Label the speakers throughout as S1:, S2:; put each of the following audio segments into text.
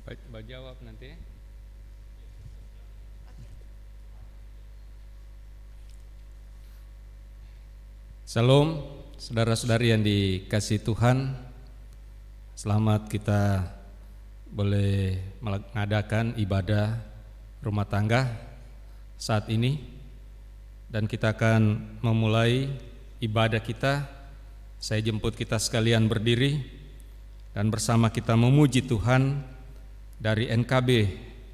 S1: Jawab nanti. Salam, saudara-saudari yang dikasihi Tuhan. Selamat kita boleh mengadakan ibadah rumah tangga saat ini. Dan kita akan memulai ibadah kita. Saya jemput kita sekalian berdiri dan bersama kita memuji Tuhan. Dari NKB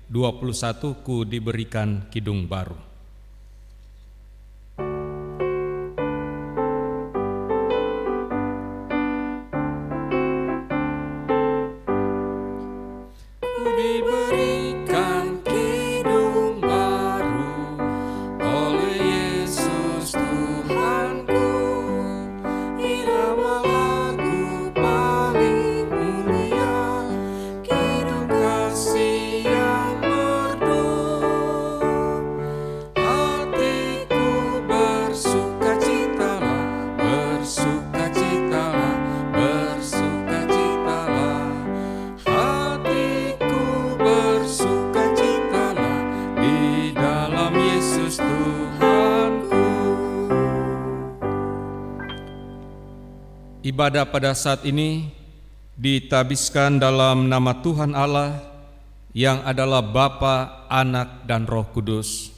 S1: 21, Ku diberikan kidung baru. Ibadah pada saat ini ditabiskan dalam nama Tuhan Allah yang adalah Bapa, Anak, dan Roh Kudus.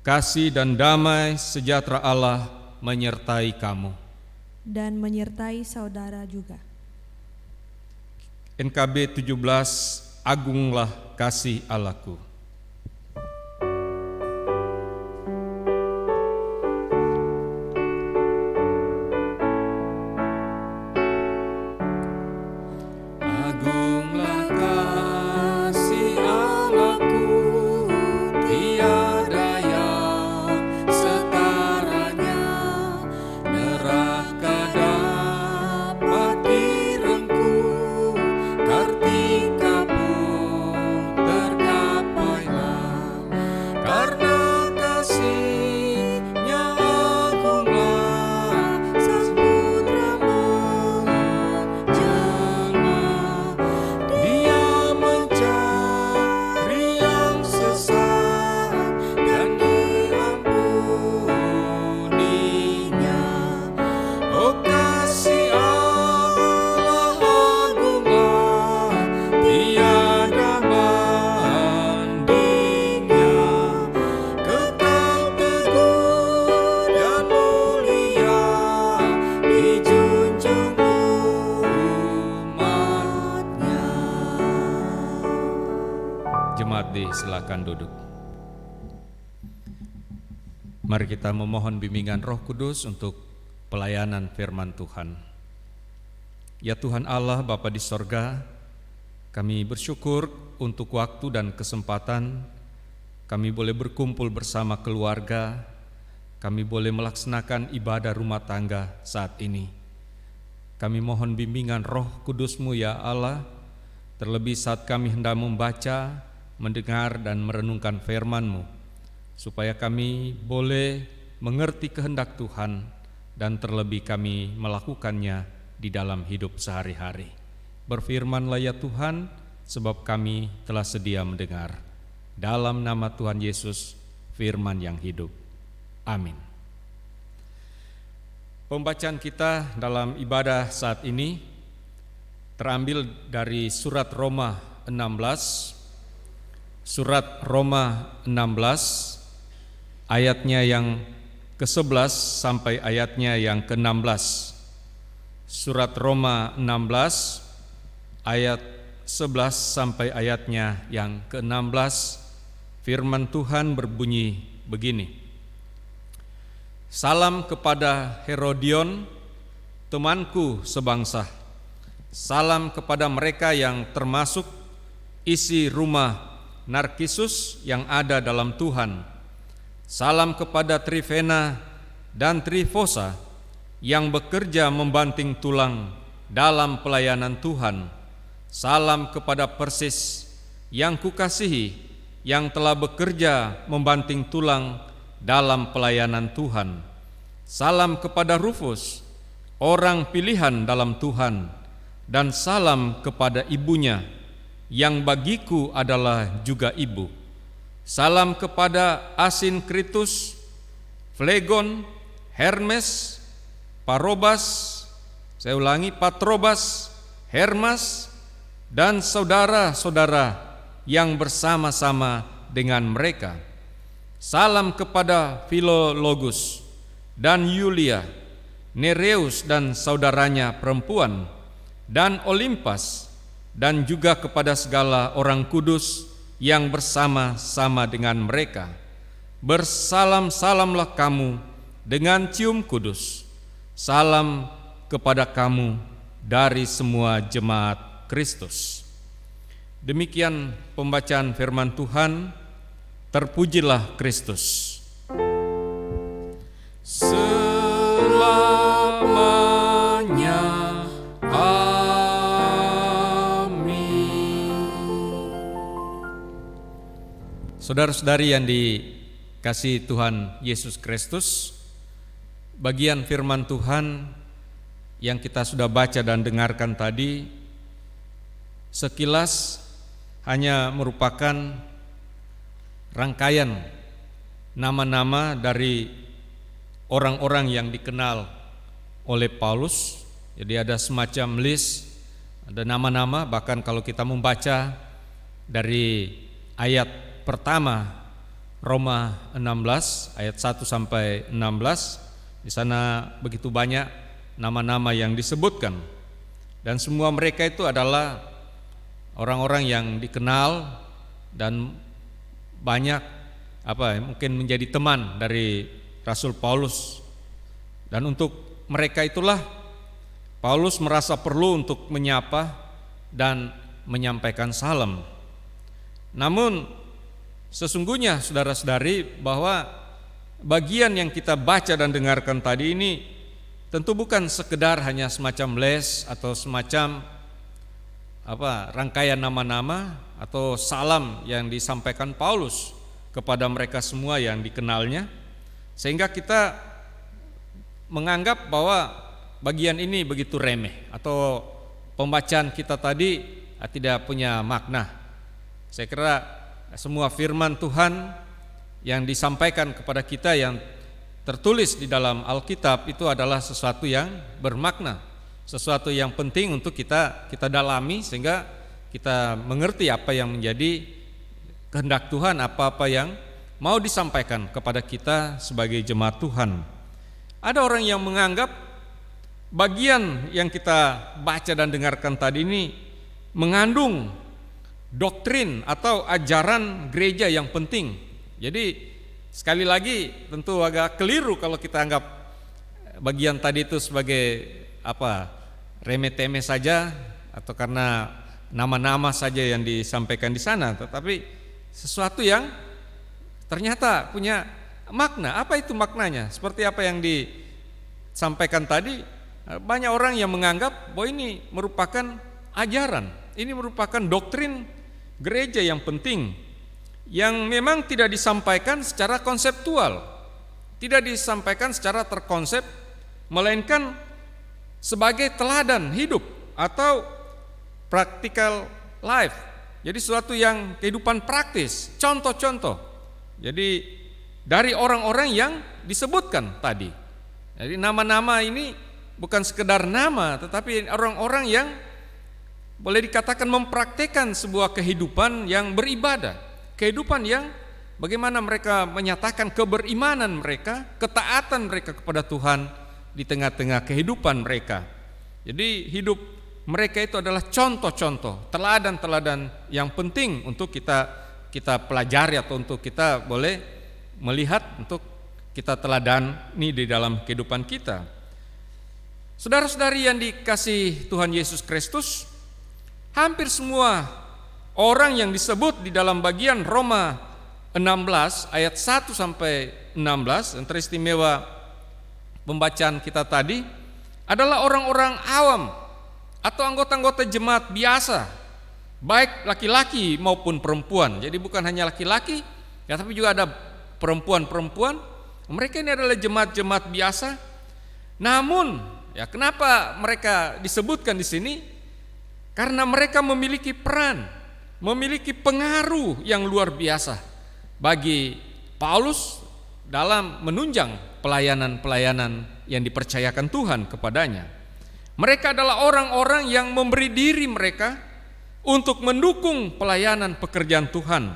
S1: Kasih dan damai sejahtera Allah menyertai kamu.
S2: Dan menyertai saudara juga.
S1: NKB 17, Agunglah kasih Allahku. Silakan duduk. Mari kita memohon bimbingan Roh Kudus untuk pelayanan firman Tuhan. Ya Tuhan Allah, Bapa di sorga, kami bersyukur untuk waktu dan kesempatan kami boleh berkumpul bersama keluarga, kami boleh melaksanakan ibadah rumah tangga saat ini. Kami mohon bimbingan Roh Kudus-Mu ya Allah, terlebih saat kami hendak membaca, mendengar dan merenungkan firman-Mu, supaya kami boleh mengerti kehendak Tuhan dan terlebih kami melakukannya di dalam hidup sehari-hari. Berfirman-Lah ya Tuhan, sebab kami telah sedia mendengar. Dalam nama Tuhan Yesus, firman yang hidup. Amin. Pembacaan kita dalam ibadah saat ini terambil dari surat Roma 16, Surat Roma 16 ayatnya yang ke-11 sampai ayatnya yang ke-16. Surat Roma 16 ayat 11 sampai ayatnya yang ke-16. Firman Tuhan berbunyi begini. Salam kepada Herodion, temanku sebangsa. Salam kepada mereka yang termasuk isi rumah Narkisus yang ada dalam Tuhan. Salam kepada Trifena dan Trifosa yang bekerja membanting tulang dalam pelayanan Tuhan. Salam kepada Persis yang kukasihi, yang telah bekerja membanting tulang dalam pelayanan Tuhan. Salam kepada Rufus, orang pilihan dalam Tuhan, dan salam kepada ibunya, yang bagiku adalah juga ibu. Salam kepada Asinkritus, Flegon, Hermes, Patrobas, Hermas, dan saudara-saudara yang bersama-sama dengan mereka. Salam kepada Filologus dan Yulia, Nereus dan saudaranya perempuan, dan Olimpas, dan juga kepada segala orang kudus yang bersama-sama dengan mereka. Bersalam-salamlah kamu dengan cium kudus. Salam kepada kamu dari semua jemaat Kristus. Demikian pembacaan firman Tuhan. Terpujilah Kristus. Selamanya. Saudara-saudari yang dikasihi Tuhan Yesus Kristus, bagian firman Tuhan yang kita sudah baca dan dengarkan tadi sekilas hanya merupakan rangkaian nama-nama dari orang-orang yang dikenal oleh Paulus. Jadi ada semacam list, ada nama-nama, bahkan kalau kita membaca dari ayat pertama Roma 16 ayat 1 sampai 16, di sana begitu banyak nama-nama yang disebutkan, dan semua mereka itu adalah orang-orang yang dikenal dan banyak mungkin menjadi teman dari Rasul Paulus. Dan untuk mereka itulah Paulus merasa perlu untuk menyapa dan menyampaikan salam. Namun sesungguhnya saudara-saudari, bahwa bagian yang kita baca dan dengarkan tadi ini tentu bukan sekedar hanya semacam les atau semacam rangkaian nama-nama atau salam yang disampaikan Paulus kepada mereka semua yang dikenalnya, sehingga kita menganggap bahwa bagian ini begitu remeh atau pembacaan kita tadi tidak punya makna. Saya kira semua firman Tuhan yang disampaikan kepada kita yang tertulis di dalam Alkitab itu adalah sesuatu yang bermakna, sesuatu yang penting untuk kita dalami, sehingga kita mengerti apa yang menjadi kehendak Tuhan, apa-apa yang mau disampaikan kepada kita sebagai jemaat Tuhan. Ada orang yang menganggap bagian yang kita baca dan dengarkan tadi ini mengandung doktrin atau ajaran gereja yang penting. Jadi sekali lagi tentu agak keliru kalau kita anggap bagian tadi itu sebagai remeh-temeh saja, atau karena nama-nama saja yang disampaikan di sana, tetapi sesuatu yang ternyata punya makna. Apa itu maknanya? Seperti apa yang disampaikan tadi, banyak orang yang menganggap bahwa ini merupakan ajaran, ini merupakan doktrin gereja yang penting, yang memang tidak disampaikan secara konseptual, tidak disampaikan secara terkonsep, melainkan sebagai teladan hidup atau practical life. Jadi sesuatu yang kehidupan praktis, contoh-contoh. Jadi dari orang-orang yang disebutkan tadi. Jadi nama-nama ini bukan sekedar nama, tetapi orang-orang yang boleh dikatakan mempraktikkan sebuah kehidupan yang beribadah, kehidupan yang bagaimana mereka menyatakan keberimanan mereka, ketaatan mereka kepada Tuhan di tengah-tengah kehidupan mereka. Jadi hidup mereka itu adalah contoh-contoh, teladan-teladan yang penting untuk kita pelajari atau untuk kita boleh melihat, untuk kita teladani di dalam kehidupan kita. Saudara-saudari yang dikasihi Tuhan Yesus Kristus, hampir semua orang yang disebut di dalam bagian Roma 16 ayat 1 sampai 16, yang teristimewa pembacaan kita tadi, adalah orang-orang awam atau anggota-anggota jemaat biasa, baik laki-laki maupun perempuan. Jadi bukan hanya laki-laki, ya, tapi juga ada perempuan-perempuan. Mereka ini adalah jemaat-jemaat biasa. Namun, ya, kenapa mereka disebutkan di sini? Karena mereka memiliki peran, memiliki pengaruh yang luar biasa bagi Paulus dalam menunjang pelayanan-pelayanan yang dipercayakan Tuhan kepadanya. Mereka adalah orang-orang yang memberi diri mereka untuk mendukung pelayanan pekerjaan Tuhan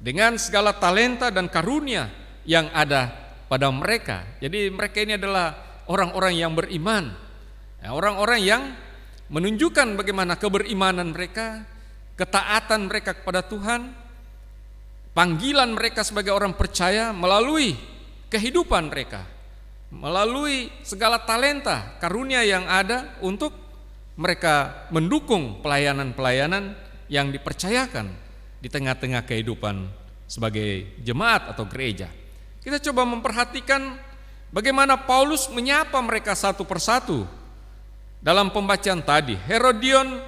S1: dengan segala talenta dan karunia yang ada pada mereka. Jadi mereka ini adalah orang-orang yang beriman, orang-orang yang menunjukkan bagaimana keberimanan mereka, ketaatan mereka kepada Tuhan, panggilan mereka sebagai orang percaya melalui kehidupan mereka, melalui segala talenta karunia yang ada untuk mereka mendukung pelayanan-pelayanan yang dipercayakan di tengah-tengah kehidupan sebagai jemaat atau gereja. Kita coba memperhatikan bagaimana Paulus menyapa mereka satu persatu dalam pembacaan tadi. Herodion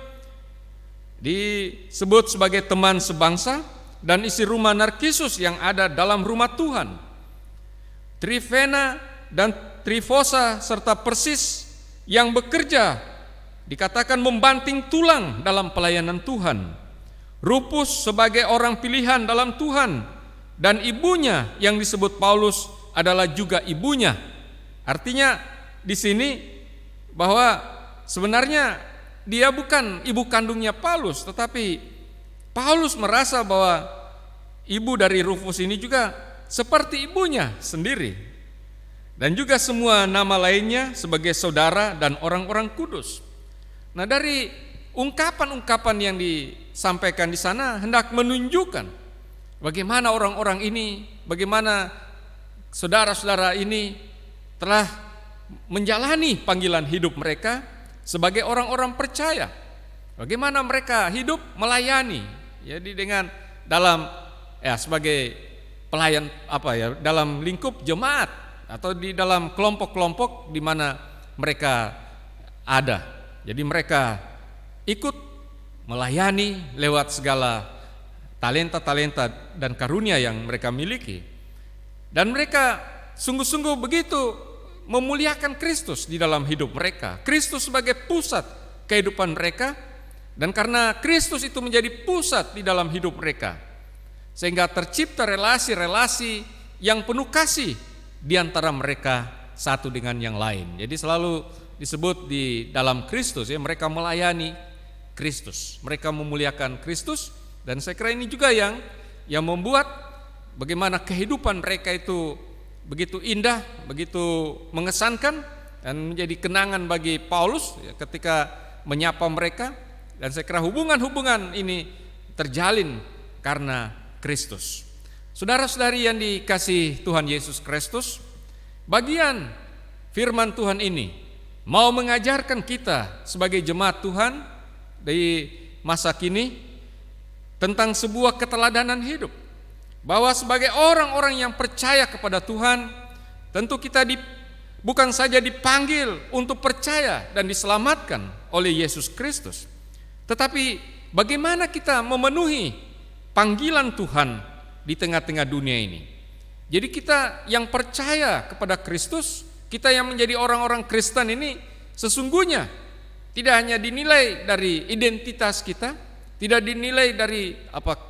S1: disebut sebagai teman sebangsa dan isi rumah Narkisus yang ada dalam rumah Tuhan. Trifena dan Trifosa serta Persis yang bekerja dikatakan membanting tulang dalam pelayanan Tuhan. Rufus sebagai orang pilihan dalam Tuhan, dan ibunya yang disebut Paulus adalah juga ibunya. Artinya di sini bahwa sebenarnya dia bukan ibu kandungnya Paulus, tetapi Paulus merasa bahwa ibu dari Rufus ini juga seperti ibunya sendiri, dan juga semua nama lainnya sebagai saudara dan orang-orang kudus. Nah, dari ungkapan-ungkapan yang disampaikan di sana hendak menunjukkan bagaimana orang-orang ini, bagaimana saudara-saudara ini telah menjalani panggilan hidup mereka sebagai orang-orang percaya. Bagaimana mereka hidup melayani, jadi dengan dalam sebagai pelayan dalam lingkup jemaat atau di dalam kelompok-kelompok di mana mereka ada. Jadi mereka ikut melayani lewat segala talenta-talenta dan karunia yang mereka miliki. Dan mereka sungguh-sungguh begitu memuliakan Kristus di dalam hidup mereka. Kristus sebagai pusat kehidupan mereka, dan karena Kristus itu menjadi pusat di dalam hidup mereka, sehingga tercipta relasi-relasi yang penuh kasih di antara mereka satu dengan yang lain. Jadi selalu disebut di dalam Kristus, mereka melayani Kristus, mereka memuliakan Kristus. Dan saya kira ini juga yang membuat bagaimana kehidupan mereka itu begitu indah, begitu mengesankan, dan menjadi kenangan bagi Paulus ketika menyapa mereka. Dan saya kira hubungan-hubungan ini terjalin karena Kristus. Saudara-saudari yang dikasihi Tuhan Yesus Kristus, bagian firman Tuhan ini mau mengajarkan kita sebagai jemaat Tuhan di masa kini tentang sebuah keteladanan hidup, bahwa sebagai orang-orang yang percaya kepada Tuhan, tentu kita bukan saja dipanggil untuk percaya dan diselamatkan oleh Yesus Kristus, tetapi bagaimana kita memenuhi panggilan Tuhan di tengah-tengah dunia ini. Jadi kita yang percaya kepada Kristus, kita yang menjadi orang-orang Kristen ini sesungguhnya tidak hanya dinilai dari identitas kita, tidak dinilai dari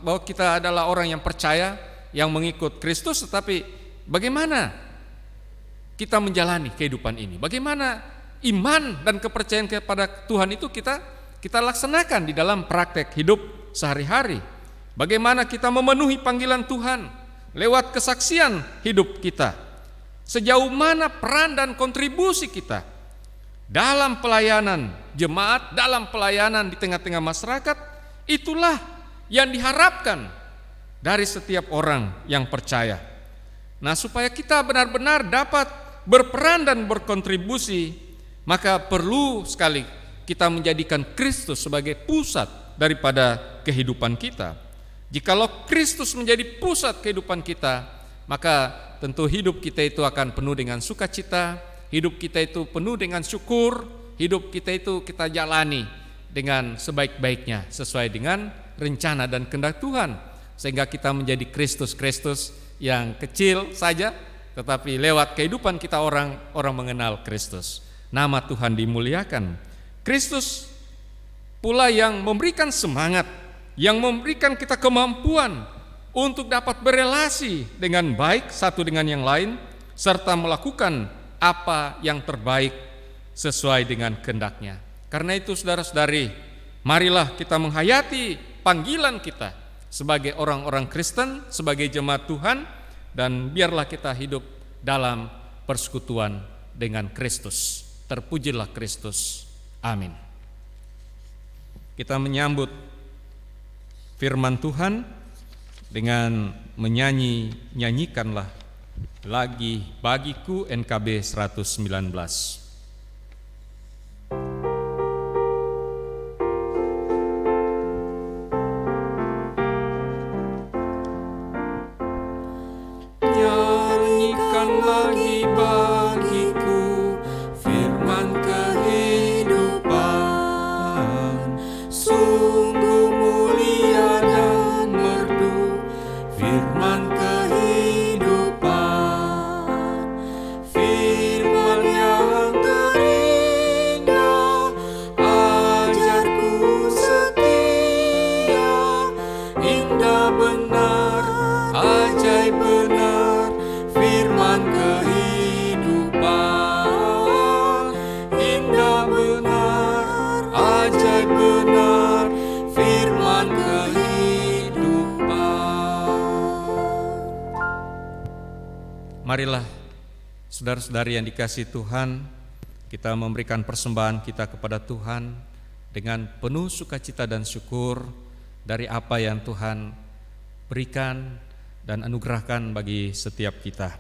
S1: bahwa kita adalah orang yang percaya, yang mengikut Kristus, tetapi bagaimana kita menjalani kehidupan ini, bagaimana iman dan kepercayaan kepada Tuhan itu kita laksanakan di dalam praktek hidup sehari-hari. Bagaimana kita memenuhi panggilan Tuhan lewat kesaksian hidup kita. Sejauh mana peran dan kontribusi kita dalam pelayanan jemaat, dalam pelayanan di tengah-tengah masyarakat, itulah yang diharapkan dari setiap orang yang percaya. Nah, supaya kita benar-benar dapat berperan dan berkontribusi, maka perlu sekali kita menjadikan Kristus sebagai pusat daripada kehidupan kita. Jikalau Kristus menjadi pusat kehidupan kita, maka tentu hidup kita itu akan penuh dengan sukacita, hidup kita itu penuh dengan syukur, hidup kita itu kita jalani dengan sebaik-baiknya sesuai dengan rencana dan kehendak Tuhan, sehingga kita menjadi Kristus-Kristus yang kecil saja, tetapi lewat kehidupan kita orang mengenal Kristus. Nama Tuhan dimuliakan. Kristus pula yang memberikan semangat yang memberikan kita kemampuan untuk dapat berelasi dengan baik satu dengan yang lain, serta melakukan apa yang terbaik sesuai dengan kehendak-Nya. Karena itu saudara-saudari, marilah kita menghayati panggilan kita sebagai orang-orang Kristen, sebagai jemaat Tuhan, dan biarlah kita hidup dalam persekutuan dengan Kristus. Terpujilah Kristus. Amin. Kita menyambut firman Tuhan dengan nyanyikanlah lagi bagiku NKB 119.
S3: Lagi bagiku firman kehidupan, sungguh mulia dan merdu firman kehidupan, firman yang terindah, ajarku setia, indah benar, ajaib benar, firman kehidupan, indah benar, ajaib benar, firman kehidupan.
S1: Marilah saudara-saudari yang dikasihi Tuhan, kita memberikan persembahan kita kepada Tuhan dengan penuh sukacita dan syukur dari apa yang Tuhan berikan dan anugerahkan bagi setiap kita.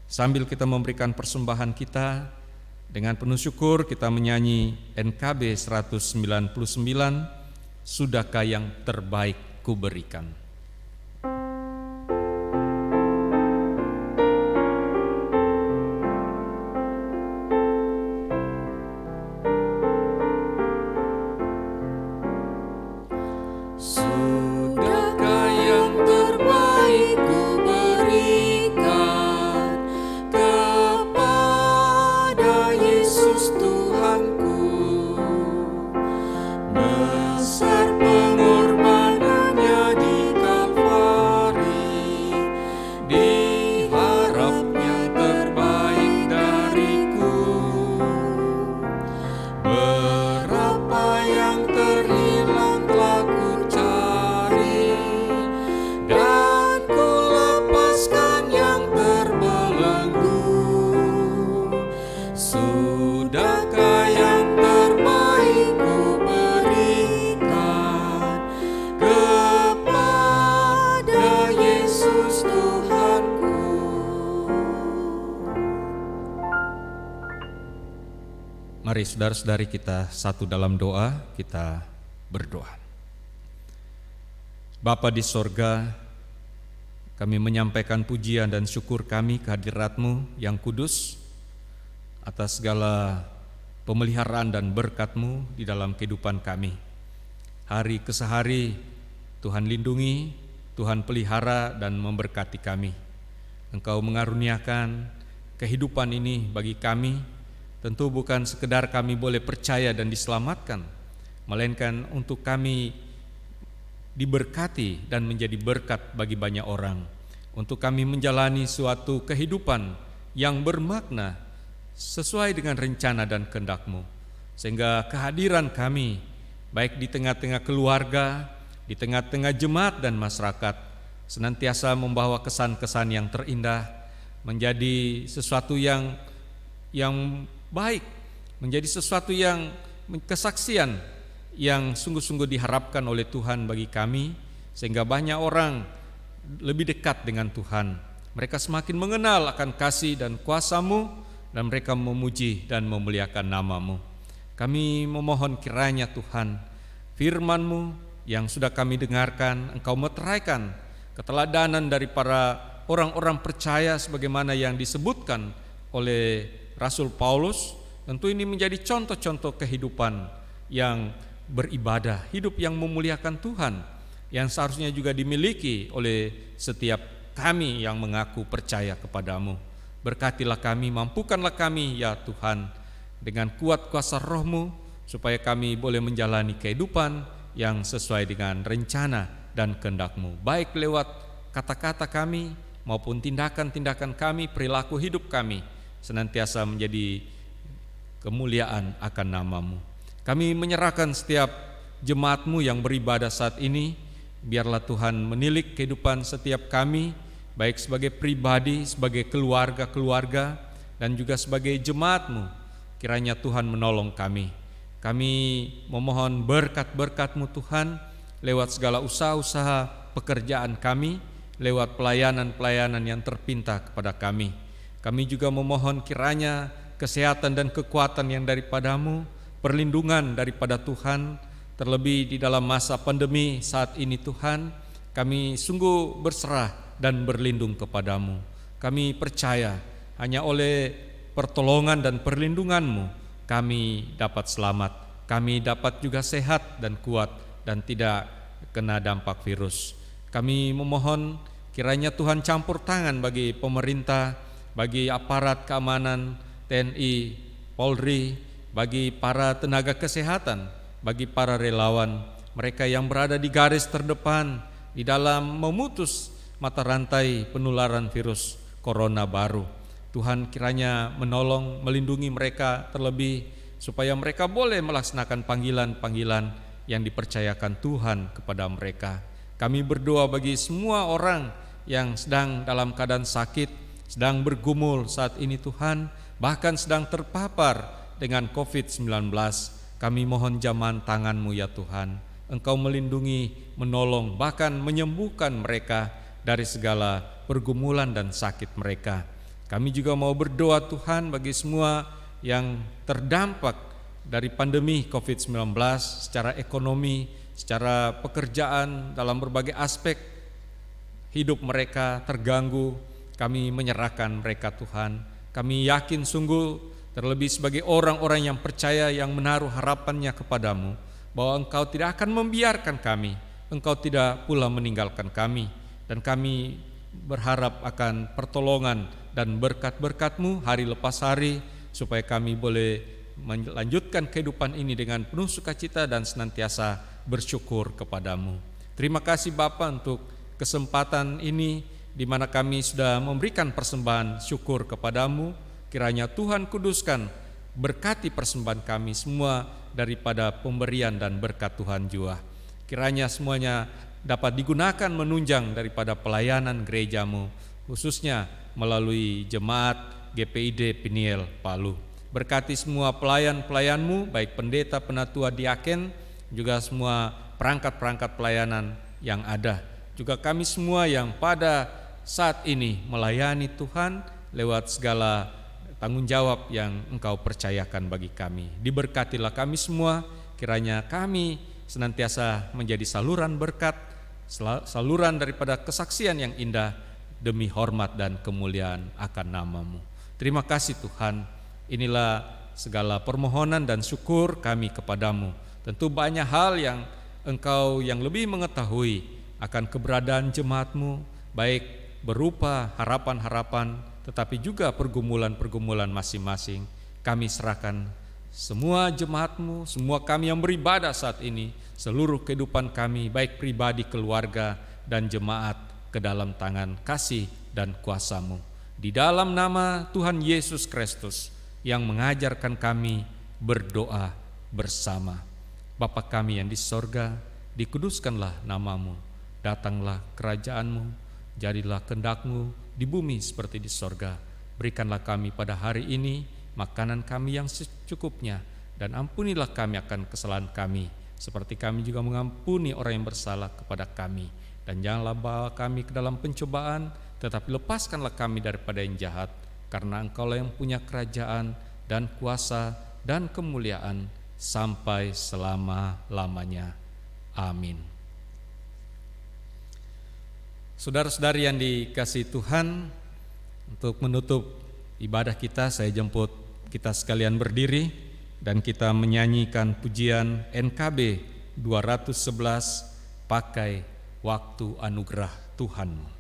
S1: Sambil kita memberikan persembahan kita, dengan penuh syukur kita menyanyi NKB 199, Sudahkah yang terbaik ku berikan.
S3: Sudahkah yang terbaik ku berikan kepada Yesus Tuhanku, besar pengorbanannya di Kalvari, diharap yang terbaik dariku. Berapa yang terhilang telah ku cari, dan ku lepaskan yang terbelenggu. Sudahkah yang terbaik ku berikan kepada Yesus Tuhanku.
S1: Mari saudara-saudari kita satu dalam doa, kita berdoa. Bapa di sorga, kami menyampaikan pujian dan syukur kami kehadirat-Mu yang kudus atas segala pemeliharaan dan berkat-Mu di dalam kehidupan kami. Hari ke sehari Tuhan lindungi, Tuhan pelihara dan memberkati kami. Engkau mengaruniakan kehidupan ini bagi kami, tentu bukan sekedar kami boleh percaya dan diselamatkan, melainkan untuk kami diberkati dan menjadi berkat bagi banyak orang, untuk kami menjalani suatu kehidupan yang bermakna sesuai dengan rencana dan kehendak-Mu, sehingga kehadiran kami baik di tengah-tengah keluarga, di tengah-tengah jemaat dan masyarakat senantiasa membawa kesan-kesan yang terindah, menjadi sesuatu yang baik, menjadi sesuatu yang kesaksian yang sungguh-sungguh diharapkan oleh Tuhan bagi kami, sehingga banyak orang lebih dekat dengan Tuhan. Mereka semakin mengenal akan kasih dan kuasa-Mu, dan mereka memuji dan memuliakan nama-Mu. Kami memohon kiranya Tuhan, firman-Mu yang sudah kami dengarkan, Engkau meteraikan keteladanan dari para orang-orang percaya sebagaimana yang disebutkan oleh Rasul Paulus. Tentu ini menjadi contoh-contoh kehidupan yang beribadah, hidup yang memuliakan Tuhan, yang seharusnya juga dimiliki oleh setiap kami yang mengaku percaya kepada-Mu. Berkatilah kami, mampukanlah kami ya Tuhan dengan kuat kuasa Roh-Mu, supaya kami boleh menjalani kehidupan yang sesuai dengan rencana dan kehendak-Mu, baik lewat kata-kata kami maupun tindakan-tindakan kami, perilaku hidup kami, senantiasa menjadi kemuliaan akan nama-Mu. Kami menyerahkan setiap jemaat-Mu yang beribadah saat ini, biarlah Tuhan menilik kehidupan setiap kami, baik sebagai pribadi, sebagai keluarga-keluarga, dan juga sebagai jemaat-Mu. Kiranya Tuhan menolong kami. Kami memohon berkat-berkat-Mu Tuhan, lewat segala usaha-usaha pekerjaan kami, lewat pelayanan-pelayanan yang terpinta kepada kami. Kami juga memohon kiranya kesehatan dan kekuatan yang daripada-Mu, perlindungan daripada Tuhan, terlebih di dalam masa pandemi saat ini Tuhan, kami sungguh berserah dan berlindung kepada-Mu. Kami percaya hanya oleh pertolongan dan perlindungan-Mu kami dapat selamat, kami dapat juga sehat dan kuat dan tidak kena dampak virus. Kami memohon kiranya Tuhan campur tangan bagi pemerintah, bagi aparat keamanan, TNI, Polri, bagi para tenaga kesehatan, bagi para relawan, mereka yang berada di garis terdepan di dalam memutus mata rantai penularan virus corona baru. Tuhan kiranya menolong, melindungi mereka terlebih supaya mereka boleh melaksanakan panggilan-panggilan yang dipercayakan Tuhan kepada mereka. Kami berdoa bagi semua orang yang sedang dalam keadaan sakit, sedang bergumul saat ini Tuhan, bahkan sedang terpapar dengan COVID-19. Kami mohon jamahan tangan-Mu ya Tuhan. Engkau melindungi, menolong, bahkan menyembuhkan mereka dari segala pergumulan dan sakit mereka. Kami juga mau berdoa Tuhan bagi semua yang terdampak dari pandemi COVID-19 secara ekonomi, secara pekerjaan, dalam berbagai aspek hidup mereka terganggu. Kami menyerahkan mereka Tuhan. Kami yakin sungguh, terlebih sebagai orang-orang yang percaya, yang menaruh harapannya kepada-Mu, bahwa Engkau tidak akan membiarkan kami, Engkau tidak pula meninggalkan kami, dan kami berharap akan pertolongan dan berkat-berkat-Mu hari lepas hari, supaya kami boleh melanjutkan kehidupan ini dengan penuh sukacita dan senantiasa bersyukur kepada-Mu. Terima kasih Bapa untuk kesempatan ini di mana kami sudah memberikan persembahan syukur kepada-Mu. Kiranya Tuhan kuduskan, berkati persembahan kami semua daripada pemberian dan berkat Tuhan jua. Kiranya semuanya dapat digunakan menunjang daripada pelayanan gereja-Mu, khususnya melalui jemaat GPID Peniel Palu. Berkati semua pelayan-pelayan-Mu, baik pendeta, penatua, diaken, juga semua perangkat-perangkat pelayanan yang ada. Juga kami semua yang pada saat ini melayani Tuhan lewat segala tanggung jawab yang Engkau percayakan bagi kami. Diberkatilah kami semua, kiranya kami senantiasa menjadi saluran berkat, saluran daripada kesaksian yang indah demi hormat dan kemuliaan akan nama-Mu. Terima kasih Tuhan, inilah segala permohonan dan syukur kami kepada-Mu. Tentu banyak hal yang Engkau yang lebih mengetahui akan keberadaan jemaat-Mu, baik berupa harapan-harapan, tetapi juga pergumulan-pergumulan masing-masing. Kami serahkan semua jemaat-Mu, semua kami yang beribadah saat ini, seluruh kehidupan kami, baik pribadi, keluarga, dan jemaat, ke dalam tangan kasih dan kuasa-Mu. Di dalam nama Tuhan Yesus Kristus yang mengajarkan kami berdoa bersama. Bapa kami yang di sorga, dikuduskanlah nama-Mu, datanglah kerajaan-Mu, jadilah kehendak-Mu di bumi seperti di sorga. Berikanlah kami pada hari ini makanan kami yang secukupnya, dan ampunilah kami akan kesalahan kami, seperti kami juga mengampuni orang yang bersalah kepada kami. Dan janganlah bawa kami ke dalam pencobaan, tetapi lepaskanlah kami daripada yang jahat, karena Engkaulah yang punya kerajaan dan kuasa dan kemuliaan sampai selama-lamanya. Amin. Saudara-saudari yang dikasihi Tuhan, untuk menutup ibadah kita, saya jemput kita sekalian berdiri dan kita menyanyikan pujian NKB 211, Pakai Waktu Anugerah Tuhan.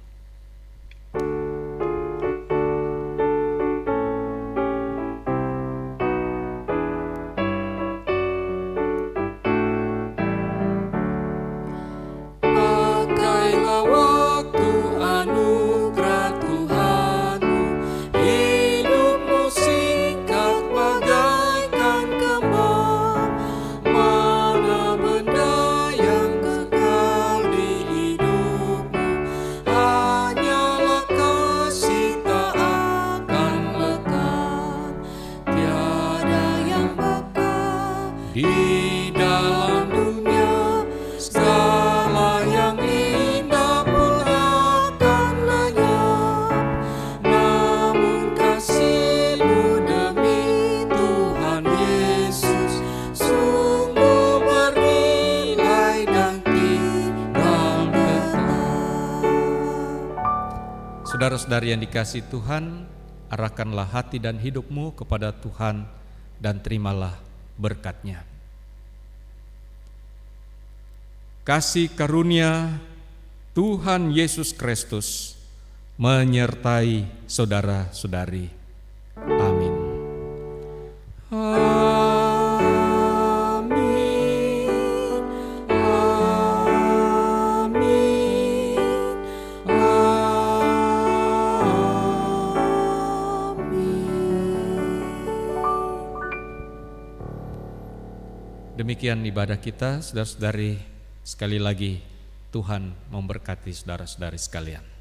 S3: dalam dunia, segala yang indah pun akan lenyap. Namun kasih-Mu demi Tuhan Yesus sungguh bernilai dan tinggal tetap.
S1: Saudara-saudari yang dikasihi Tuhan, arahkanlah hati dan hidupmu kepada Tuhan dan terimalah berkat-Nya. Kasih karunia Tuhan Yesus Kristus menyertai saudara-saudari. Amin.
S3: Amin. Amin.
S1: Demikian ibadah kita, saudara-saudari. Sekali lagi Tuhan memberkati saudara-saudari sekalian.